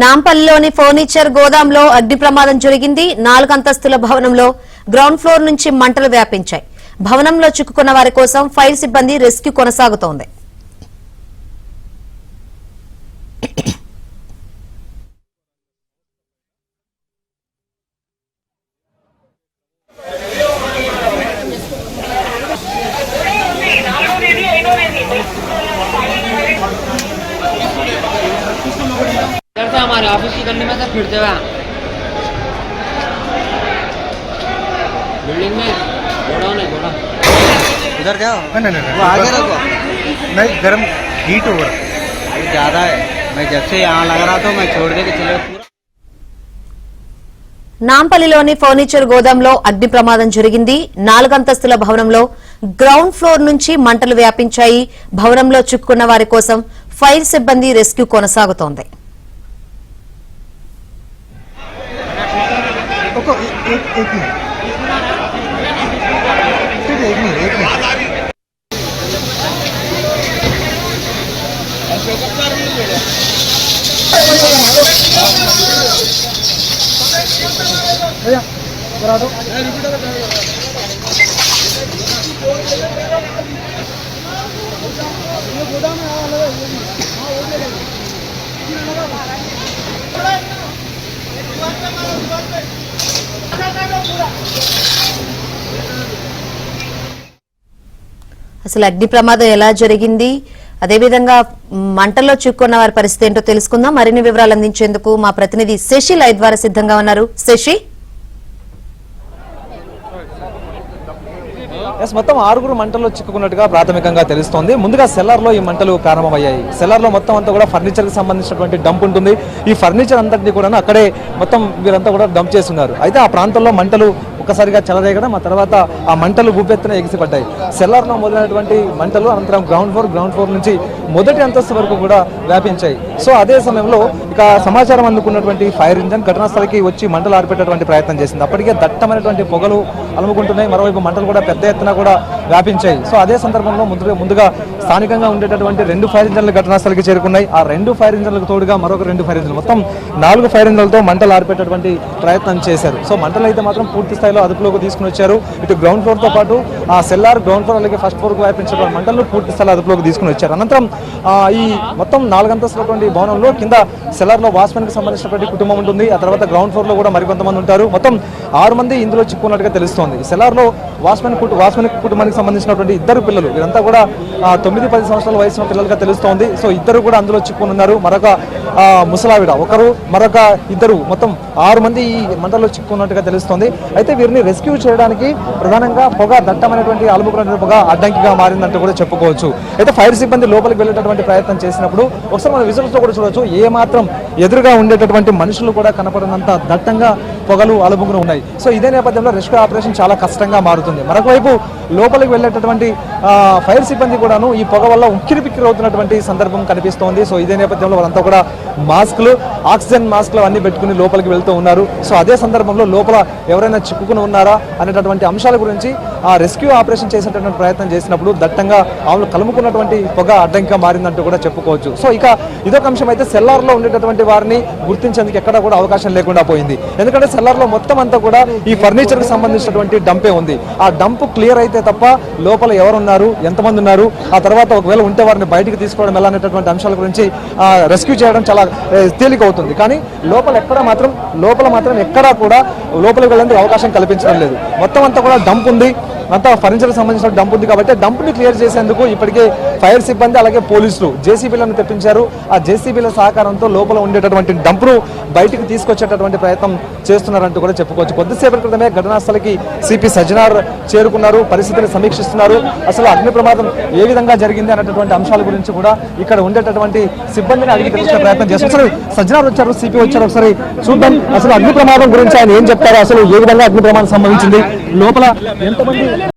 నాంపల్లిలోని furniture గోదాంలో అగ్ని ప్రమాదం జరిగింది. 4 అంతస్తుల భవనంలో గ్రౌండ్ ఫ్లోర్ నుంచి మంటలు వ్యాపించాయి. భవనంలో చిక్కుకున్న వారి కోసం ఫైర్ సిబ్బంది రెస్క్యూ కొనసాగుతోంది. हमारे ऑफिस की गली में से फिरते हुए बिल्डिंग में गोडाउन है गोडाउन उधर जाओ। नहीं वो आगे रखो। नहीं गर्म हीट ओवर ज़्यादा है। मैं जब से यहाँ लग रहा था मैं छोड़ दे के चले पूरा। నాంపల్లిలోని ఫర్నిచర్ గోదాంలో అగ్ని ప్రమాదం జరిగింది. 4 అంతస్తుల భవనంలో గ్రౌండ్ ఫ్లోర్ నుంచి మంటలు వ్యాపించాయి. భవనంలో చిక్కుకున్న వారి కోసం ఫైర్ సిబ్బంది రెస్క్యూ కొనసాగుతోంది. అసలు అగ్ని ప్రమాదం ఎలా జరిగింది, అదేవిధంగా మంటల్లో చిక్కుకున్న వారి పరిస్థితి ఏంటో తెలుసుకుందాం. మరిన్ని వివరాలు అందించేందుకు మా ప్రతినిధి శశి లైవ్ ద్వారా సిద్ధంగా ఉన్నారు. శశి, మొత్తం 6 మంటల్లో చిక్కుకున్నట్టుగా ప్రాథమికంగా తెలుస్తోంది. ముందుగా సెల్లార్ లో ఈ మంటలు ప్రారంభమయ్యాయి. సెల్లార్ లో మొత్తం అంతా కూడా ఫర్నిచర్ కి సంబంధించినటువంటి డంప్ ఉంటుంది. ఈ ఫర్నిచర్ అంతటిని కూడా అక్కడే మొత్తం వీరంతా కూడా డంప్ చేస్తున్నారు. అయితే ఆ ప్రాంతంలో మంటలు ఒక్కసారిగా చెలరేగడం, ఆ తర్వాత ఆ మంటలు భూపెత్తున ఎగిసిపడ్డాయి. సెల్లార్లో మొదలైనటువంటి మంటలు అనంతరం గ్రౌండ్ ఫ్లోర్ నుంచి మొదటి అంతస్తు వరకు కూడా వ్యాపించాయి. సో అదే సమయంలో ఇక సమాచారం అందుకున్నటువంటి ఫైర్ ఇంజన్ ఘటనా స్థలికి వచ్చి మంటలు ఆర్పేటటువంటి ప్రయత్నం చేసింది. అప్పటికే దట్టమైనటువంటి పొగలు అలుముకుంటున్నాయి. మరోవైపు మంటలు కూడా పెద్ద ఎత్తున కూడా వ్యాపించాయి. సో అదే సందర్భంలో ముందుగా స్థానికంగా ఉండేటటువంటి 2 ఫైర్ ఇంజన్లు ఘటనా స్థలికి చేరుకున్నాయి. ఆ 2 ఫైర్ ఇంజన్లకు తోడుగా మరొక 2 ఫైర్ ఇంజన్లు, మొత్తం 4 ఫైర్ ఇంజన్లతో మంటలు ఆర్పేటటువంటి ప్రయత్నం చేశారు. సో మంటలు అయితే మాత్రం పూర్తి స్థాయిలో అదుపులోకి తీసుకుని వచ్చారు. ఇటు గ్రౌండ్ ఫ్లోర్ తో పాటు ఆ సెల్లార్ గ్రౌండ్ ఫ్లోర్ అలాగే ఫస్ట్ ఫ్లోర్ కు వ్యాపించినటువంటి మంటలను పూర్తి స్థాయిలో అదుపులోకి తీసుకుని వచ్చారు. అనంతరం ఈ మొత్తం 4 అంతస్తులటువంటి భవనంలో కింద సెల్లార్ లో వాచ్మెన్ కి సంబంధించినటువంటి కుటుంబం ఉంటుంది. ఆ తర్వాత గ్రౌండ్ ఫ్లోర్ లో కూడా మరికొంతమంది ఉంటారు. మొత్తం 6 మంది ఇందులో చిక్కున్నట్టుగా తెలుస్తోంది. సెల్లార్ లో వాచ్మెన్ కుటుంబానికి సంబంధించినటువంటి 2 పిల్లలు, వీరంతా కూడా 9-10 సంవత్సరాల వయసు పిల్లలుగా తెలుస్తోంది. సో 2 కూడా అందులో చిక్కుని ఉన్నారు. మరొక ముసలావిడ ఒకరు, మరొక 2, మొత్తం 6 మంది ఈ మంటల్లో చిక్కున్నట్టుగా తెలుస్తోంది. అయితే వీరిని రెస్క్యూ చేయడానికి ప్రధానంగా పొగ, దట్టమైనటువంటి అలుముకున్నటువంటి పొగ అడ్డంకిగా మారిందంటూ కూడా చెప్పుకోవచ్చు. అయితే ఫైర్ సిబ్బంది లోపలికి వెళ్ళేటటువంటి ప్రయత్నం చేసినప్పుడు ఒకసారి మన విజువల్స్ లో కూడా చూడవచ్చు, ఏ మాత్రం ఎదురుగా ఉండేటటువంటి మనుషులు కూడా కనపడినంత దట్టంగా పొగలు అలుముకుని ఉన్నాయి. సో ఇదే నేపథ్యంలో రెస్క్యూ ఆపరేషన్ చాలా కష్టంగా మారుతుంది. మరొక వైపు లోపలికి వెళ్ళేటటువంటి ఫైర్ సిబ్బంది కూడాను ఈ పొగ వల్ల ఉక్కిరిపిక్కిరి అవుతున్నటువంటి సందర్భం కనిపిస్తోంది. సో ఇదే నేపథ్యంలో వాళ్ళంతా కూడా మాస్కులు, ఆక్సిజన్ మాస్కులు అన్ని పెట్టుకుని లోపలికి వెళ్తూ ఉన్నారు. సో అదే సందర్భంలో లోపల ఎవరైనా చిక్కుకుని ఉన్నారా అనేటటువంటి అంశాల గురించి ఆ రెస్క్యూ ఆపరేషన్ చేసేటటువంటి ప్రయత్నం చేసినప్పుడు దట్టంగా ఆమెలు కలుముకున్నటువంటి పొగ అడ్డంకిగా మారిందంటూ కూడా చెప్పుకోవచ్చు. సో ఇక ఇదొక అంశం. అయితే సెల్లార్ లో ఉండేటటువంటి వారిని గుర్తించేందుకు ఎక్కడ కూడా అవకాశం లేకుండా పోయింది. ఎందుకంటే సెల్లార్ లో మొత్తం అంతా కూడా ఈ ఫర్నిచర్ కి సంబంధించినటువంటి డంపే ఉంది. ఆ డంప్ క్లియర్ అయితే తప్ప లోపల ఎవరున్నారు, ఎంతమంది ఉన్నారు, ఆ తర్వాత ఒకవేళ ఉంటే వారిని బయటికి తీసుకోవడం ఎలా అనేటటువంటి అంశాల గురించి రెస్క్యూ చేయడం చాలా తేలిక అవుతుంది. కానీ లోపల మాత్రం ఎక్కడా కూడా లోపలికి వెళ్ళేందుకు అవకాశం కల్పించడం లేదు. మొత్తం అంతా కూడా డంప్ ఉంది. అంతా ఫర్నిచర్ సంబంధించిన డంప్ ఉంది కాబట్టి డంప్ని క్లియర్ చేసేందుకు ఇప్పటికే ఫైర్ సిబ్బంది అలాగే పోలీసులు జేసీబీలను తెప్పించారు. ఆ జేసీబీల సహకారంతో లోపల ఉండేటటువంటి డంప్ను బయటికి తీసుకొచ్చేటటువంటి ప్రయత్నం చేస్తున్నారంటూ కూడా చెప్పుకోవచ్చు. కొద్దిసేపటి క్రితమే ఘటనా స్థలికి సిపి సజ్జనార్ చేరుకున్నారు, పరిస్థితిని సమీక్షిస్తున్నారు. అసలు అగ్ని ప్రమాదం ఏ విధంగా జరిగింది అనేటటువంటి అంశాల గురించి కూడా ఇక్కడ ఉండేటటువంటి సిబ్బందిని అడిగి తెలుసుకునే ప్రయత్నం చేస్తున్నారు. సజ్జనార్ వచ్చారు, సిపి వచ్చారు, ఒకసారి చూద్దాం అసలు అగ్ని ప్రమాదం గురించి ఆయన ఏం చెప్తారో, అసలు ఏ విధంగా అగ్ని ప్రమాదం సంభవించింది, లోపల ఎంతమంది